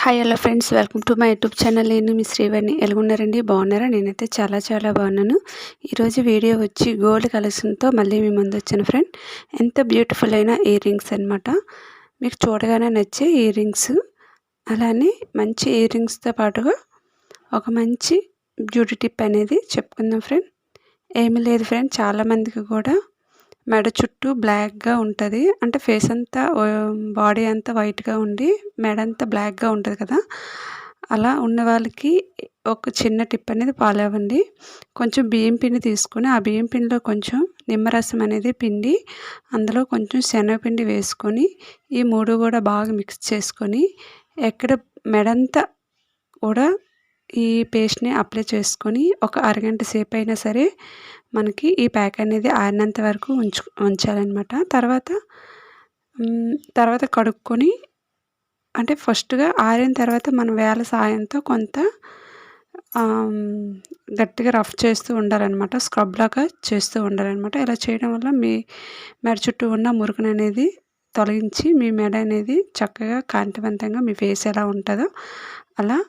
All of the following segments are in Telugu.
Hi hello friends, welcome to my YouTube channel. నేను మీ శ్రీవాణి. ఎలాగున్నారండి? బాగున్నారా? నేనైతే చాలా బాగున్నాను. ఈరోజు వీడియో వచ్చి గోల్డ్ కలెక్షన్తో మళ్ళీ మీ ముందు వచ్చాను ఫ్రెండ్. ఎంత బ్యూటిఫుల్ అయిన ఇయర్ రింగ్స్ అనమాట. మీకు చూడగానే నచ్చే ఇయర్ రింగ్స్, అలానే మంచి ఇయర్ రింగ్స్తో పాటుగా ఒక మంచి బ్యూటీ టిప్ అనేది చెప్పుకుందాం ఫ్రెండ్. ఏమీ లేదు ఫ్రెండ్, చాలామందికి కూడా మెడ చుట్టూ బ్లాక్గా ఉంటుంది. అంటే ఫేస్ అంతా బాడీ అంతా వైట్గా ఉండి మెడ అంతా బ్లాక్గా ఉంటుంది కదా. అలా ఉన్న వాళ్ళకి ఒక చిన్న టిప్ అనేది ఫాలో అవ్వండి. కొంచెం బియ్యం పిండి తీసుకొని ఆ బియ్యం పిండిలో కొంచెం నిమ్మరసం అనేది పిండి అందులో కొంచెం శనగపిండి వేసుకొని ఈ మూడు కూడా బాగా మిక్స్ చేసుకొని ఎక్కడ మెడంతా కూడా ఈ పేస్ట్ని అప్లై చేసుకొని ఒక అరగంట సేపు అయినా సరే మనకి ఈ ప్యాక్ అనేది ఆరినంత వరకు ఉంచాలన్నమాట. తర్వాత కడుక్కొని, అంటే ఫస్ట్గా ఆరిన తర్వాత మనం వేళ్ళ సాయంతో కొంత గట్టిగా రఫ్ చేస్తూ ఉండాలన్నమాట. స్క్రబ్ లాగా చేస్తూ ఉండాలన్నమాట. ఇలా చేయడం వల్ల మీ మెడ చుట్టూ ఉన్న మురుకును అనేది తొలగించి మీ మెడ అనేది చక్కగా కాంతివంతంగా మీ ఫేస్ ఎలా ఉంటుందో అలా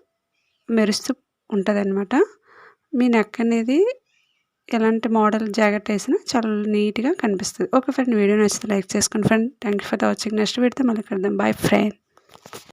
మెరుస్తూ ఉంటుందన్నమాట. మీ నెక్ అనేది ఎలాంటి మోడల్ జాకెట్ వేసినా చాలా నీట్గా కనిపిస్తుంది. ఓకే ఫ్రెండ్, వీడియో నచ్చితే లైక్ చేసుకోండి friend. Thank you for the watching. Next వీడియోతో మళ్ళీ కలుద్దాం. Boy friend.